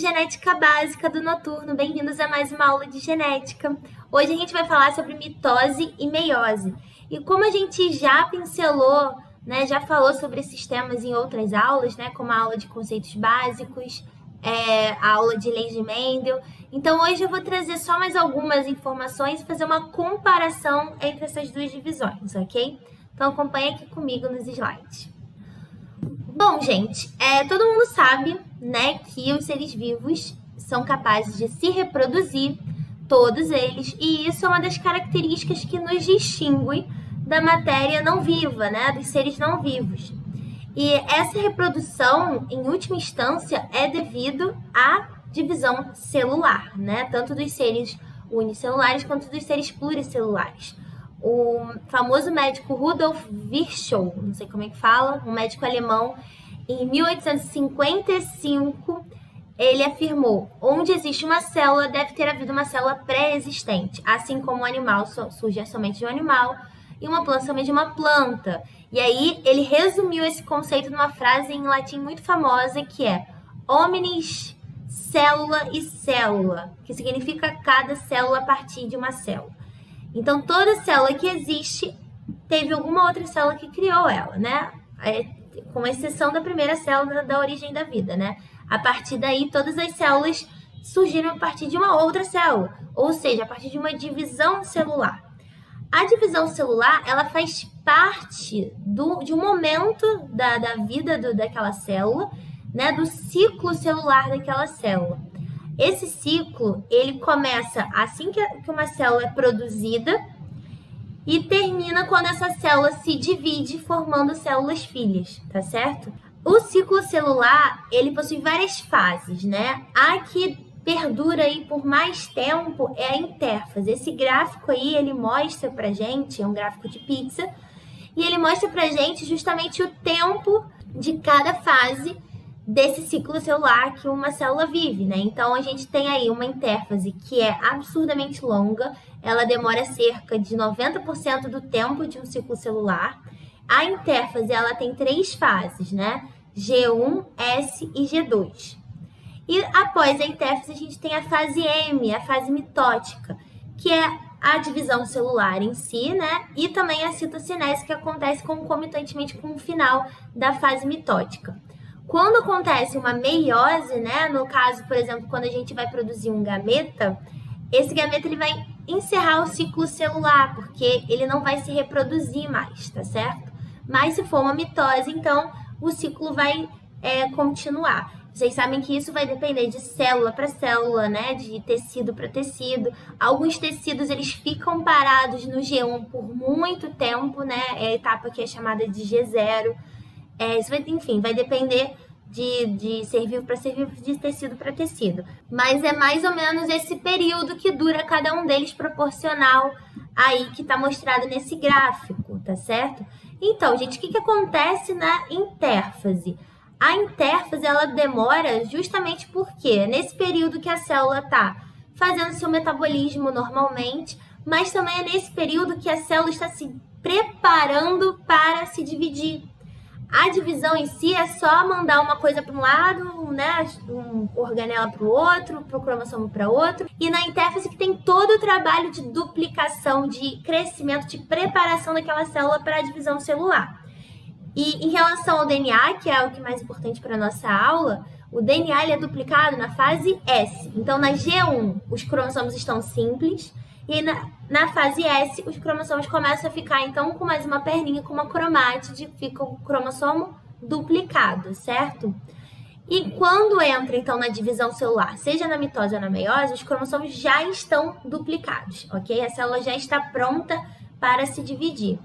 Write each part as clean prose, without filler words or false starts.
Genética Básica do Noturno, bem-vindos a mais uma aula de genética. Hoje a gente vai falar sobre mitose e meiose. E como a gente já pincelou, já falou sobre esses temas em outras aulas, como a aula de conceitos básicos, a aula de leis de Mendel. Então hoje eu vou trazer só mais algumas informações e fazer uma comparação entre essas duas divisões, ok? Então acompanha aqui comigo nos slides. Bom, gente, todo mundo sabe, que os seres vivos são capazes de se reproduzir, todos eles, e isso é uma das características que nos distingue da matéria não viva, dos seres não vivos. E essa reprodução, em última instância, é devido à divisão celular, tanto dos seres unicelulares quanto dos seres pluricelulares. O famoso médico Rudolf Virchow, não sei como é que fala, um médico alemão, em 1855, ele afirmou: onde existe uma célula, deve ter havido uma célula pré-existente, assim como um animal surge somente de um animal e uma planta somente de uma planta. E aí ele resumiu esse conceito numa frase em latim muito famosa, que é omnis célula e célula, que significa cada célula a partir de uma célula. Então, toda célula que existe teve alguma outra célula que criou ela, com exceção da primeira célula da origem da vida, A partir daí, todas as células surgiram a partir de uma outra célula, ou seja, a partir de uma divisão celular. A divisão celular, ela faz parte de um momento da vida daquela célula, do ciclo celular daquela célula. Esse ciclo, ele começa assim que uma célula é produzida e termina quando essa célula se divide, formando células filhas, tá certo? O ciclo celular, ele possui várias fases, A que perdura aí por mais tempo é a intérfase. Esse gráfico aí, ele mostra pra gente, é um gráfico de pizza, e ele mostra pra gente justamente o tempo de cada fase desse ciclo celular que uma célula vive, Então, a gente tem aí uma intérfase que é absurdamente longa, ela demora cerca de 90% do tempo de um ciclo celular. A intérfase, ela tem 3 fases, G1, S e G2. E após a intérfase, a gente tem a fase M, a fase mitótica, que é a divisão celular em si, E também a citocinese, que acontece concomitantemente com o final da fase mitótica. Quando acontece uma meiose, no caso, por exemplo, quando a gente vai produzir um gameta, esse gameta ele vai encerrar o ciclo celular, porque ele não vai se reproduzir mais, tá certo? Mas se for uma mitose, então o ciclo vai continuar. Vocês sabem que isso vai depender de célula para célula, de tecido para tecido. Alguns tecidos eles ficam parados no G1 por muito tempo, É a etapa que é chamada de G0. Isso vai depender de ser vivo para ser vivo, de tecido para tecido. Mas é mais ou menos esse período que dura cada um deles, proporcional aí que está mostrado nesse gráfico, tá certo? Então, gente, o que acontece na intérfase? A intérfase, ela demora justamente porque nesse período que a célula está fazendo seu metabolismo normalmente, mas também é nesse período que a célula está se preparando para se dividir. A divisão em si é só mandar uma coisa para um lado, um organela para o outro, para o cromossomo para outro. E na intérfase que tem todo o trabalho de duplicação, de crescimento, de preparação daquela célula para a divisão celular. E em relação ao DNA, que é o que é mais importante para a nossa aula, o DNA ele é duplicado na fase S. Então, na G1, os cromossomos estão simples. E na fase S, os cromossomos começam a ficar, então, com mais uma perninha, com uma cromátide, fica o cromossomo duplicado, certo? E quando entra, então, na divisão celular, seja na mitose ou na meiose, os cromossomos já estão duplicados, ok? A célula já está pronta para se dividir.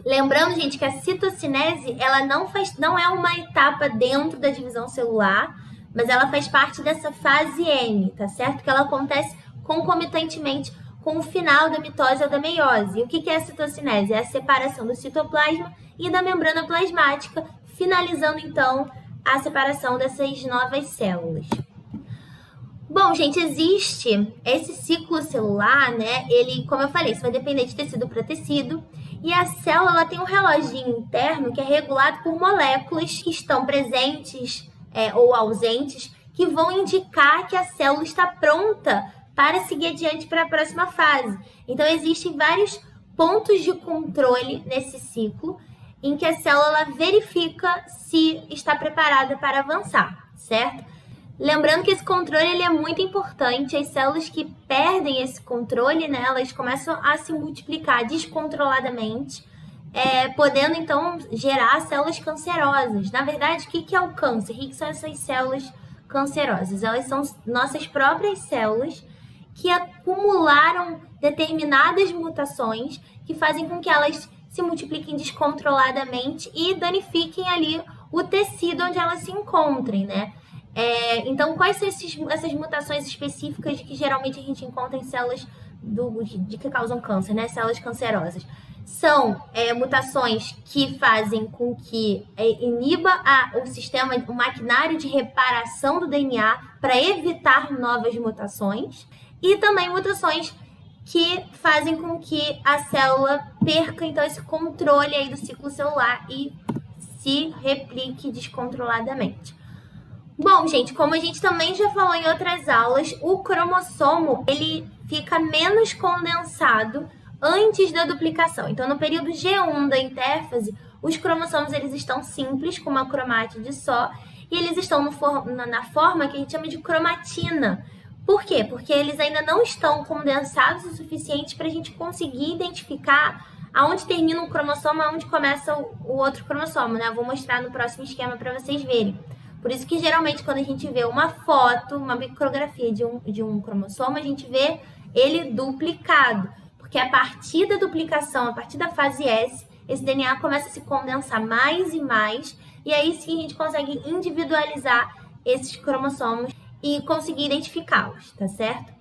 Lembrando, gente, que a citocinese, ela não é uma etapa dentro da divisão celular, mas ela faz parte dessa fase M, tá certo? Que ela acontece concomitantemente com o final da mitose ou da meiose. E o que é a citocinese? É a separação do citoplasma e da membrana plasmática, finalizando, então, a separação dessas novas células. Bom, gente, existe esse ciclo celular, Ele, como eu falei, isso vai depender de tecido para tecido. E a célula ela tem um reloginho interno que é regulado por moléculas que estão presentes ou ausentes, que vão indicar que a célula está pronta para seguir adiante para a próxima fase. Então, existem vários pontos de controle nesse ciclo em que a célula verifica se está preparada para avançar, certo? Lembrando que esse controle ele é muito importante. As células que perdem esse controle, né, elas começam a se multiplicar descontroladamente, podendo então gerar células cancerosas. Na verdade, o que é o câncer? O que são essas células cancerosas? Elas são nossas próprias células que acumularam determinadas mutações que fazem com que elas se multipliquem descontroladamente e danifiquem ali o tecido onde elas se encontrem, né? Então, quais são essas mutações específicas que geralmente a gente encontra em células que causam câncer, né? Células cancerosas? São mutações que fazem com que iniba o sistema, o maquinário de reparação do DNA para evitar novas mutações, e também mutações que fazem com que a célula perca então esse controle aí do ciclo celular e se replique descontroladamente. Bom, gente, como a gente também já falou em outras aulas, o cromossomo ele fica menos condensado antes da duplicação. Então, no período G1 da intérfase, os cromossomos eles estão simples, com uma cromátide só, e eles estão na forma que a gente chama de cromatina. Por quê? Porque eles ainda não estão condensados o suficiente para a gente conseguir identificar aonde termina um cromossomo e aonde começa o outro cromossomo, né? Eu vou mostrar no próximo esquema para vocês verem. Por isso que, geralmente, quando a gente vê uma foto, uma micrografia de um cromossomo, a gente vê ele duplicado. Porque a partir da duplicação, a partir da fase S, esse DNA começa a se condensar mais e mais, e aí sim a gente consegue individualizar esses cromossomos e conseguir identificá-los, tá certo?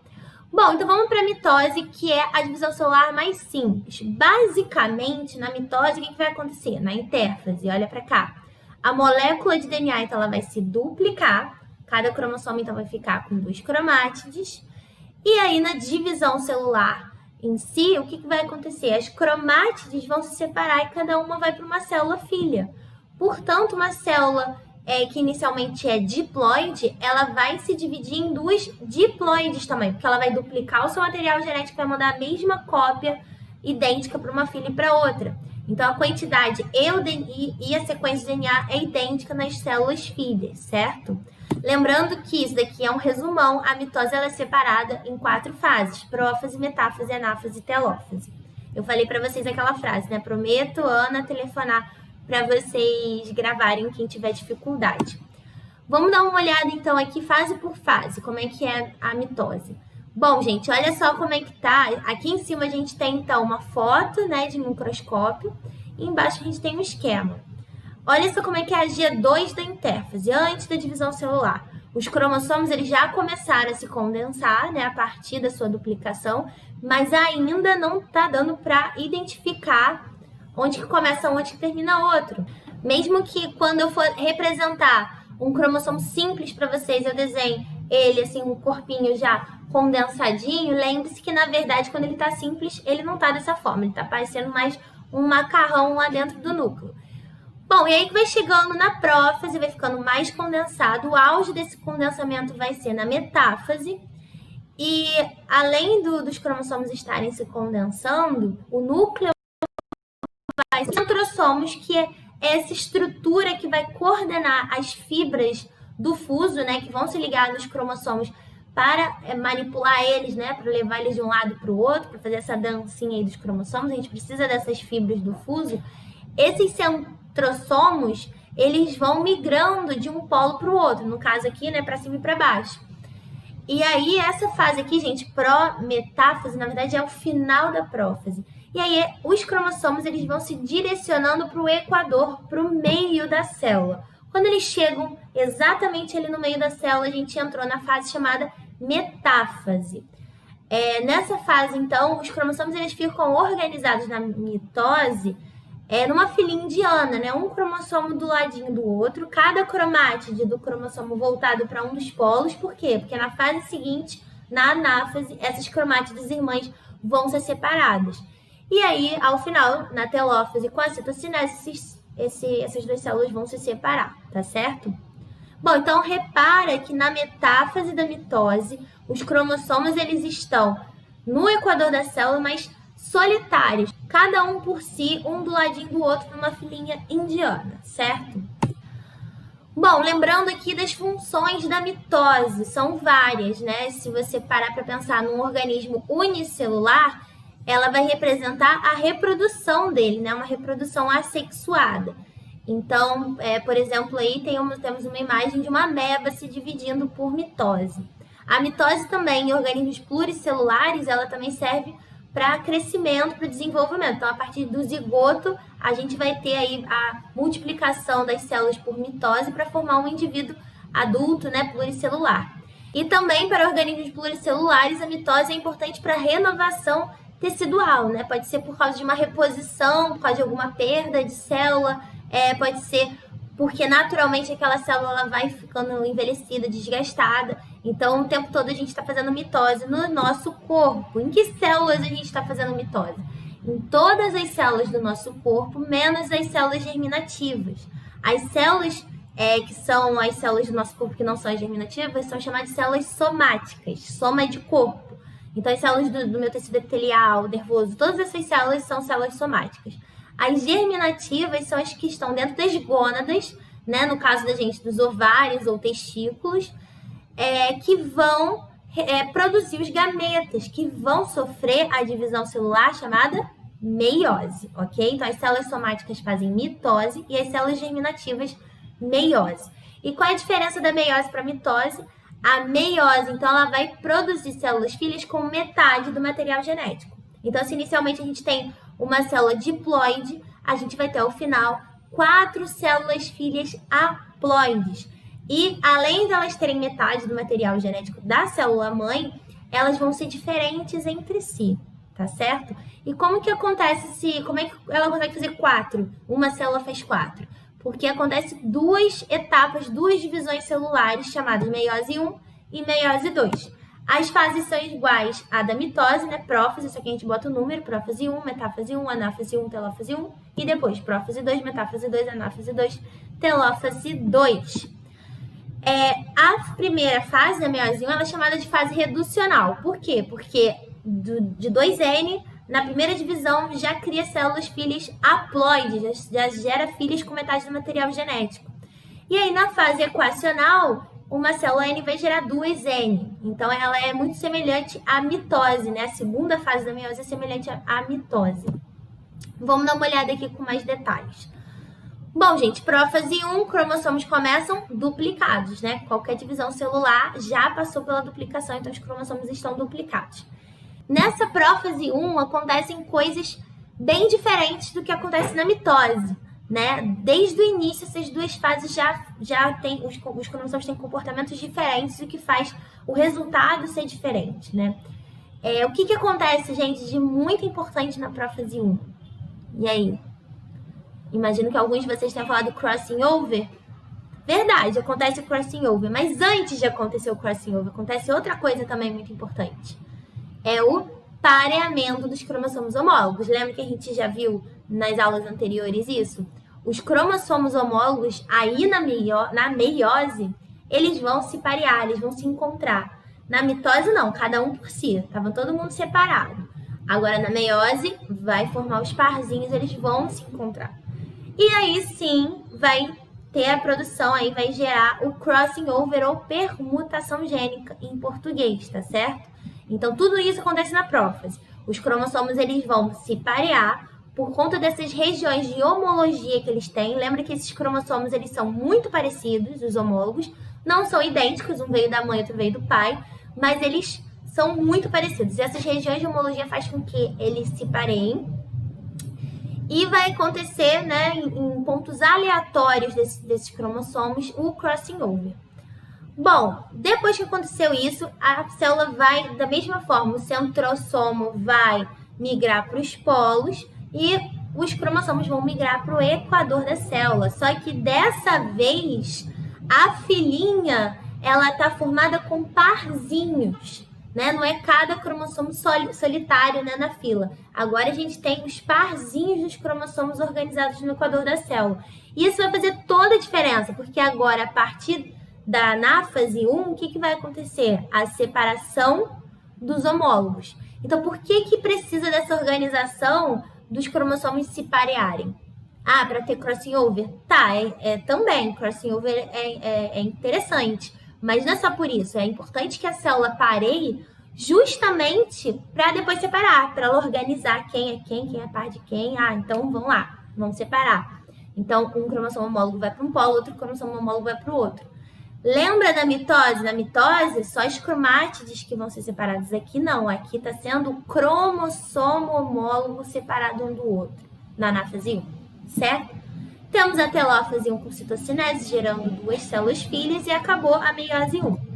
Bom, então vamos para a mitose, que é a divisão celular mais simples. Basicamente, na mitose, o que vai acontecer? Na intérfase, olha para cá. A molécula de DNA, então, ela vai se duplicar. Cada cromossomo, então, vai ficar com 2 cromátides. E aí, na divisão celular em si, o que vai acontecer? As cromátides vão se separar e cada uma vai para uma célula filha. Portanto, uma célula que inicialmente é diploide, ela vai se dividir em 2 diploides também, porque ela vai duplicar o seu material genético e vai mandar a mesma cópia idêntica para uma filha e para outra. Então, a quantidade e a sequência de DNA é idêntica nas células filhas, certo? Lembrando que isso daqui é um resumão, a mitose ela é separada em 4 fases: prófase, metáfase, anáfase e telófase. Eu falei para vocês aquela frase, né? Prometo, Ana, telefonar para vocês gravarem quem tiver dificuldade. Vamos dar uma olhada, então, aqui fase por fase, como é que é a mitose. Bom, gente, olha só como é que tá. Aqui em cima a gente tem, então, uma foto, né, de microscópio. E embaixo a gente tem um esquema. Olha só como é que é a G2 da intérfase, antes da divisão celular. Os cromossomos eles já começaram a se condensar, né, a partir da sua duplicação, mas ainda não está dando para identificar onde que começa um, onde que termina outro. Mesmo que quando eu for representar um cromossomo simples para vocês, eu desenhe ele, assim, um corpinho já condensadinho, lembre-se que, na verdade, quando ele está simples, ele não está dessa forma. Ele está parecendo mais um macarrão lá dentro do núcleo. Bom, e aí que vai chegando na prófase, vai ficando mais condensado. O auge desse condensamento vai ser na metáfase. E, além dos cromossomos estarem se condensando, o núcleo vai ser centrossomos, que é essa estrutura que vai coordenar as fibras do fuso, né, que vão se ligar nos cromossomos para manipular eles, né, para levar eles de um lado para o outro, para fazer essa dancinha aí dos cromossomos. A gente precisa dessas fibras do fuso. Esses centrossomos, eles vão migrando de um polo para o outro, no caso aqui, né, para cima e para baixo. E aí, essa fase aqui, gente, pró-metáfase, na verdade, é o final da prófase. E aí, os cromossomos, eles vão se direcionando para o equador, para o meio da célula. Quando eles chegam exatamente ali no meio da célula, a gente entrou na fase chamada metáfase. Nessa fase, então, os cromossomos eles ficam organizados na mitose numa filinha indiana, né? Um cromossomo do ladinho do outro, cada cromátide do cromossomo voltado para um dos polos. Por quê? Porque na fase seguinte, na anáfase, essas cromátides irmãs vão ser separadas. E aí, ao final, na telófase com a citocinese, essas 2 células vão se separar, tá certo? Bom, então repara que na metáfase da mitose, os cromossomos eles estão no equador da célula, mas solitários, cada um por si, um do ladinho do outro, numa filinha indiana, certo? Bom, lembrando aqui das funções da mitose, são várias, né? Se você parar para pensar num organismo unicelular, ela vai representar a reprodução dele, né? Uma reprodução assexuada. Então, por exemplo, aí temos uma imagem de uma ameba se dividindo por mitose. A mitose também, em organismos pluricelulares, ela também serve para crescimento, para desenvolvimento. Então, a partir do zigoto, a gente vai ter aí a multiplicação das células por mitose para formar um indivíduo adulto, né, pluricelular. E também para organismos pluricelulares, a mitose é importante para a renovação tecidual, né? Pode ser por causa de uma reposição, por causa de alguma perda de célula, pode ser porque naturalmente aquela célula ela vai ficando envelhecida, desgastada. Então, o tempo todo a gente está fazendo mitose no nosso corpo. Em que células a gente está fazendo mitose? Em todas as células do nosso corpo, menos as células germinativas. As células que são as células do nosso corpo que não são as germinativas são chamadas de células somáticas, soma de corpo. Então, as células do meu tecido epitelial, nervoso, todas essas células são células somáticas. As germinativas são as que estão dentro das gônadas, né? No caso da gente, dos ovários ou testículos, que vão produzir os gametas, que vão sofrer a divisão celular chamada meiose, ok? Então, as células somáticas fazem mitose e as células germinativas, meiose. E qual é a diferença da meiose para a mitose? A meiose, então, ela vai produzir células filhas com metade do material genético. Então, se inicialmente a gente tem uma célula diploide, a gente vai ter ao final 4 células filhas haploides. E além de elas terem metade do material genético da célula mãe, elas vão ser diferentes entre si, tá certo? E como que acontece como é que ela consegue fazer 4? Uma célula faz 4. Porque acontece 2 etapas, 2 divisões celulares chamadas meiose 1 e meiose 2. As fases são iguais à da mitose, né? Prófase, isso aqui a gente bota o número, prófase 1, metáfase 1, anáfase 1, telófase 1, e depois prófase 2, metáfase 2, anáfase 2, telófase 2. A primeira fase da meiose 1 ela é chamada de fase reducional. Por quê? Porque de 2N, na primeira divisão, já cria células filhas haploides, já gera filhas com metade do material genético. E aí, na fase equacional, uma célula N vai gerar 2N. Então, ela é muito semelhante à mitose, né? A segunda fase da meiose é semelhante à mitose. Vamos dar uma olhada aqui com mais detalhes. Bom, gente, prófase 1, cromossomos começam duplicados, né? Qualquer divisão celular já passou pela duplicação, então os cromossomos estão duplicados. Nessa prófase 1, acontecem coisas bem diferentes do que acontece na mitose, né? Desde o início, essas duas fases já tem, os cromossomos têm comportamentos diferentes, o que faz o resultado ser diferente, né? O que acontece, gente, de muito importante na prófase 1? E aí? Imagino que alguns de vocês tenham falado crossing over. Verdade, acontece o crossing over. Mas antes de acontecer o crossing over, acontece outra coisa também muito importante. É o pareamento dos cromossomos homólogos. Lembra que a gente já viu nas aulas anteriores isso? Os cromossomos homólogos, aí na meiose, eles vão se parear, eles vão se encontrar. Na mitose, não, cada um por si. Tava todo mundo separado. Agora, na meiose, vai formar os parzinhos, eles vão se encontrar. E aí, sim, vai ter a produção, aí vai gerar o crossing over ou permutação gênica em português, tá certo? Então, tudo isso acontece na prófase. Os cromossomos, eles vão se parear por conta dessas regiões de homologia que eles têm. Lembra que esses cromossomos, eles são muito parecidos, os homólogos. Não são idênticos, um veio da mãe, outro veio do pai, mas eles são muito parecidos. E essas regiões de homologia fazem com que eles se pareiem. E vai acontecer, né, em pontos aleatórios desses cromossomos, o crossing over. Bom, depois que aconteceu isso, a célula vai, da mesma forma, o centrosomo vai migrar para os polos e os cromossomos vão migrar para o equador da célula. Só que dessa vez, a filinha, ela está formada com parzinhos, né? Não é cada cromossomo solitário, né, na fila. Agora a gente tem os parzinhos dos cromossomos organizados no equador da célula. E isso vai fazer toda a diferença, porque agora, a partir da anáfase 1, o que vai acontecer? A separação dos homólogos. Então, por que precisa dessa organização dos cromossomos se parearem? Ah, para ter crossing over? Tá, também, crossing over é interessante, mas não é só por isso, é importante que a célula pareie justamente para depois separar, para ela organizar quem é par de quem. Ah, então vamos lá, vamos separar. Então, um cromossomo homólogo vai para um polo, outro cromossomo homólogo vai para o outro. Lembra da mitose? Na mitose, só as cromátides que vão ser separadas. Aqui não, aqui está sendo o cromossomo homólogo separado um do outro, na anáfase 1, certo? Temos a telófase 1 com citocinese, gerando 2 células filhas, e acabou a meiose 1.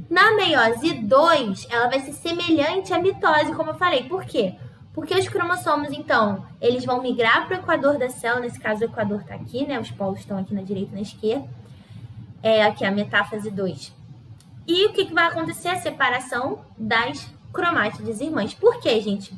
Na meiose 2, ela vai ser semelhante à mitose, como eu falei. Por quê? Porque os cromossomos, então, eles vão migrar para o equador da célula. Nesse caso, o equador está aqui, né? Os polos estão aqui na direita e na esquerda. Aqui a metáfase 2. E o que vai acontecer? A separação das cromátides irmãs. Por quê, gente?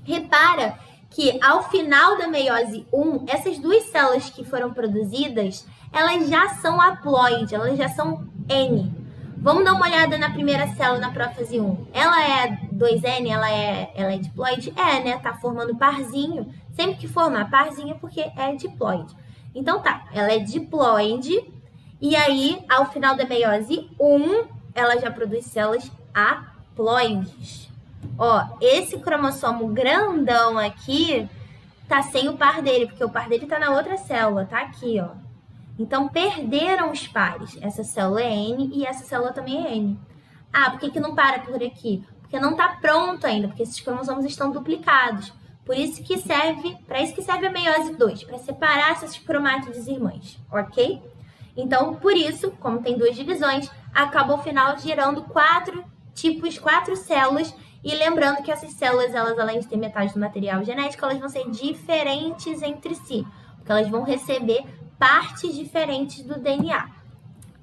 Repara que ao final da meiose 1, essas 2 células que foram produzidas, elas já são haploide, elas já são N. Vamos dar uma olhada na primeira célula, na prófase 1. Ela é 2N, ela é diploide? Né? Tá formando parzinho. Sempre que formar parzinho é porque é diploide. Então tá, ela é diploide. E aí, ao final da meiose 1, ela já produz células haploides. Ó, esse cromossomo grandão aqui tá sem o par dele, porque o par dele tá na outra célula, tá aqui, ó. Então, perderam os pares. Essa célula é N e essa célula também é N. Ah, por que não para por aqui? Porque não tá pronto ainda, porque esses cromossomos estão duplicados. Por isso que serve, para isso que serve a meiose 2, para separar essas cromátides irmãs, ok? Então, por isso, como tem 2 divisões, acaba ao final gerando 4 células. E lembrando que essas células, elas além de ter metade do material genético, elas vão ser diferentes entre si, porque elas vão receber partes diferentes do DNA,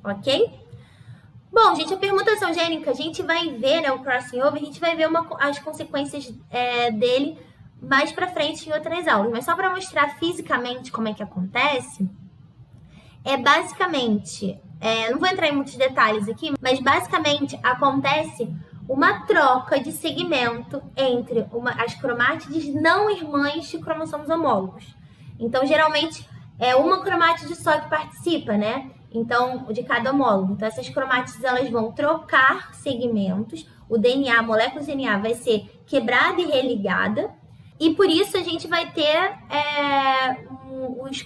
ok? Bom, gente, a permutação gênica, a gente vai ver, né, o crossing over, a gente vai ver as consequências dele mais pra frente em outras aulas. Mas só para mostrar fisicamente como é que acontece, basicamente, não vou entrar em muitos detalhes aqui, mas basicamente acontece uma troca de segmento entre as cromátides não irmãs de cromossomos homólogos. Então, geralmente, é uma cromátide só que participa, né? Então, de cada homólogo. Então, essas cromátides, elas vão trocar segmentos. O DNA, a molécula de DNA vai ser quebrada e religada. E por isso, a gente vai ter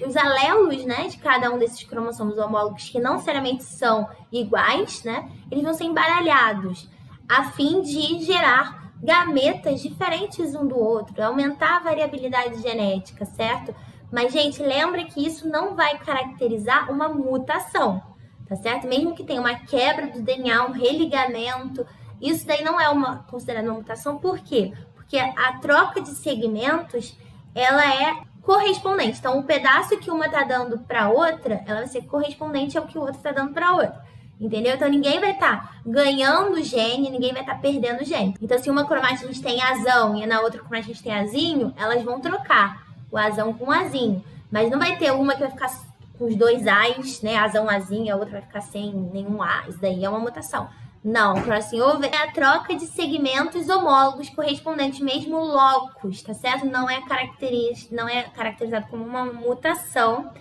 os alelos, né, de cada um desses cromossomos homólogos, que não necessariamente são iguais, né? Eles vão ser embaralhados, a fim de gerar gametas diferentes um do outro, aumentar a variabilidade genética, certo? Mas, gente, lembra que isso não vai caracterizar uma mutação, tá certo? Mesmo que tenha uma quebra do DNA, um religamento, isso daí não é considerado uma mutação. Por quê? Porque a troca de segmentos, ela é correspondente. Então, o pedaço que uma tá dando para outra, ela vai ser correspondente ao que o outro tá dando para outra. Entendeu? Então, ninguém vai estar ganhando gene, ninguém vai estar perdendo gene. Então, se uma cromatide tem azão e na outra cromatide tem azinho, elas vão trocar o azão com o azinho. Mas não vai ter uma que vai ficar com os 2 A's, né? Azão, azinho, e a outra vai ficar sem nenhum A. Isso daí é uma mutação. Não, o crossing over é a troca de segmentos homólogos correspondentes, mesmo locus, tá certo? Não é caracterizado como uma mutação.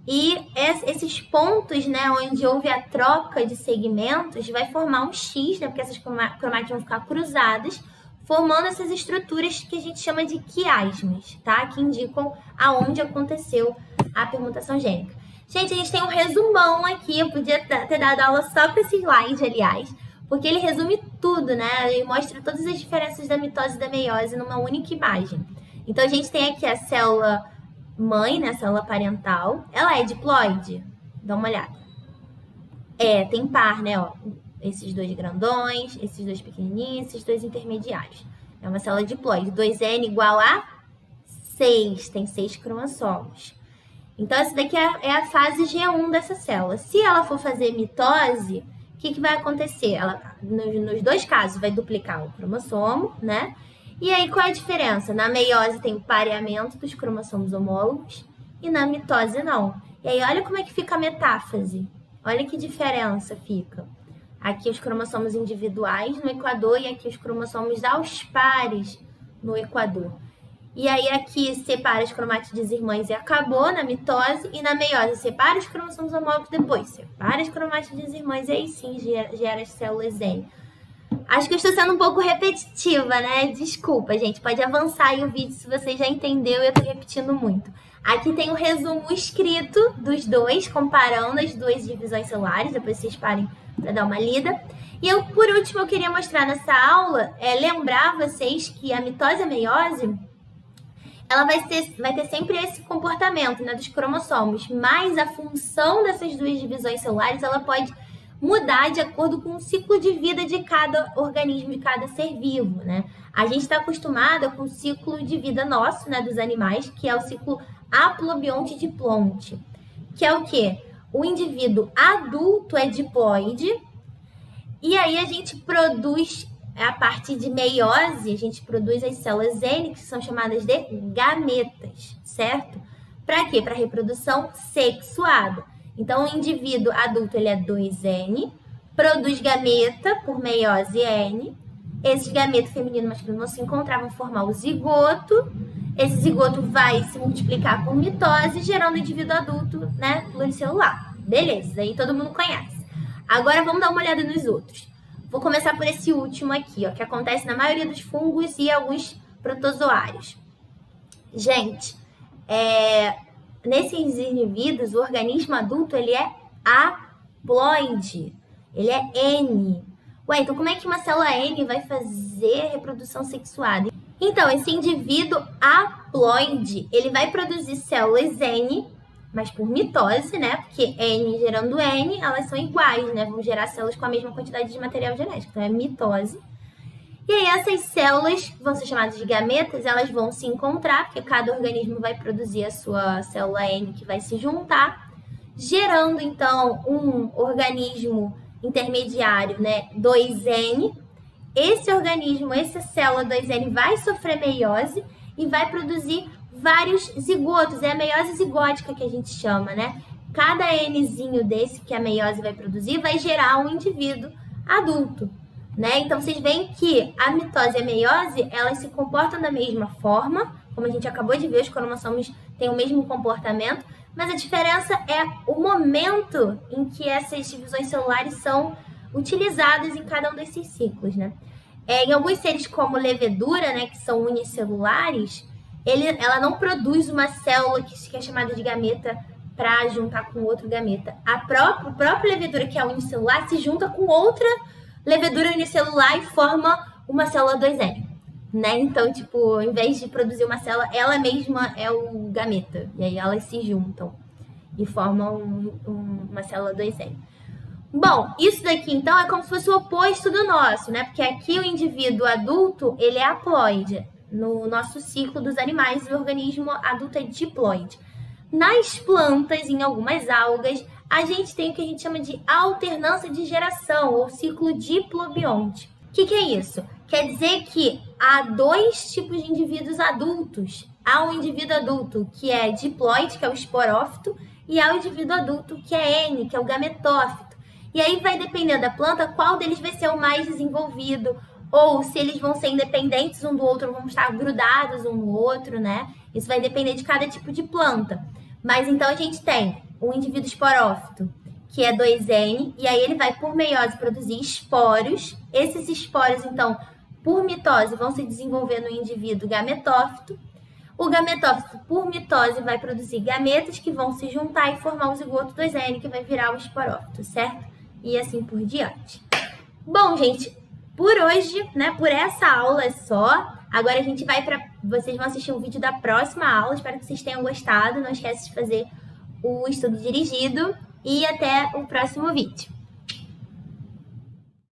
E esses pontos, né, onde houve a troca de segmentos, vai formar um X, né, porque essas cromátides vão ficar cruzadas, formando essas estruturas que a gente chama de quiasmas, tá? Que indicam aonde aconteceu a permutação gênica. Gente, a gente tem um resumão aqui, eu podia ter dado aula só para esse slide, aliás, porque ele resume tudo, né? Ele mostra todas as diferenças da mitose e da meiose numa única imagem. Então, a gente tem aqui a célula mãe, né, célula parental, ela é diploide? Dá uma olhada. Tem par, né, ó, esses 2 grandões, esses 2 pequenininhos, esses 2 intermediários. É uma célula diploide, 2N igual a 6, tem 6 cromossomos. Então, essa daqui é a fase G1 dessa célula. Se ela for fazer mitose, o que vai acontecer? Ela, nos 2 casos, vai duplicar o cromossomo, né? E aí, qual é a diferença? Na meiose tem o pareamento dos cromossomos homólogos e na mitose não. E aí, olha como é que fica a metáfase. Olha que diferença fica. Aqui os cromossomos individuais no Equador e aqui os cromossomos aos pares no Equador. E aí aqui separa as cromátides irmãs e acabou na mitose, e na meiose separa os cromossomos homólogos depois, separa as cromátides irmãs e aí sim gera as células N. Acho que eu estou sendo um pouco repetitiva, né? Desculpa, gente. Pode avançar aí o vídeo se você já entendeu e eu tô repetindo muito. Aqui tem o resumo escrito dos dois, comparando as duas divisões celulares. Depois vocês parem para dar uma lida. E eu, por último, eu queria mostrar nessa aula, lembrar vocês que a mitose e a meiose, ela vai ter sempre esse comportamento, né, dos cromossomos. Mas a função dessas duas divisões celulares, ela pode mudar de acordo com o ciclo de vida de cada organismo, de cada ser vivo, né? A gente está acostumada com o ciclo de vida nosso, né, dos animais, que é o ciclo haplobionte-diploide, que é o quê? O indivíduo adulto é diploide, e aí a gente produz, a partir de meiose, a gente produz as células N, que são chamadas de gametas, certo? Para quê? Para reprodução sexuada. Então, o indivíduo adulto ele é 2N, produz gameta por meiose N. Esses gametas feminino e masculino vão se encontrar, vão formar o zigoto. Esse zigoto vai se multiplicar por mitose, gerando o indivíduo adulto, né, pluricelular. Beleza, aí todo mundo conhece. Agora vamos dar uma olhada nos outros. Vou começar por esse último aqui, ó, que acontece na maioria dos fungos e alguns protozoários. Gente, nesses indivíduos, o organismo adulto, ele é haploide, ele é N. Ué, então como é que uma célula N vai fazer reprodução sexuada? Então, esse indivíduo haploide, ele vai produzir células N, mas por mitose, né? Porque N gerando N, elas são iguais, né? Vão gerar células com a mesma quantidade de material genético. Então, é mitose. E aí, essas células vão ser chamadas de gametas, elas vão se encontrar, porque cada organismo vai produzir a sua célula N que vai se juntar, gerando, então, um organismo intermediário, né? 2N. Esse organismo, essa célula 2N vai sofrer meiose e vai produzir vários zigotos. É a meiose zigótica que a gente chama, né? Cada Nzinho desse que a meiose vai produzir vai gerar um indivíduo adulto, né? Então, vocês veem que a mitose e a meiose, elas se comportam da mesma forma, como a gente acabou de ver, os cromossomos têm o mesmo comportamento, mas a diferença é o momento em que essas divisões celulares são utilizadas em cada um desses ciclos, né? Em alguns seres como levedura, né, que são unicelulares, ela não produz uma célula que é chamada de gameta para juntar com outro gameta. A própria levedura, que é unicelular, se junta com outra levedura unicelular e forma uma célula 2N, né? Então, tipo, em vez de produzir uma célula, ela mesma é o gameta. E aí elas se juntam e formam uma célula 2N. Bom, isso daqui, então, é como se fosse o oposto do nosso, né? Porque aqui o indivíduo adulto, ele é haploide. No nosso ciclo dos animais, o organismo adulto é diploide. Nas plantas, em algumas algas, a gente tem o que a gente chama de alternância de geração, ou ciclo diplobionte. O que é isso? Quer dizer que há dois tipos de indivíduos adultos. Há um indivíduo adulto que é diploide, que é o esporófito, e há o indivíduo adulto que é N, que é o gametófito. E aí vai depender da planta qual deles vai ser o mais desenvolvido, ou se eles vão ser independentes um do outro, vão estar grudados um no outro, né? Isso vai depender de cada tipo de planta. Mas então a gente tem um indivíduo esporófito, que é 2N, e aí ele vai por meiose produzir esporos. Esses esporos, então, por mitose, vão se desenvolver no indivíduo gametófito. O gametófito, por mitose, vai produzir gametas que vão se juntar e formar o zigoto 2N, que vai virar o esporófito, certo? E assim por diante. Bom, gente, por hoje, né, por essa aula é só. Agora a gente vai vocês vão assistir um vídeo da próxima aula. Espero que vocês tenham gostado. Não esquece de fazer o estudo dirigido. E até o próximo vídeo.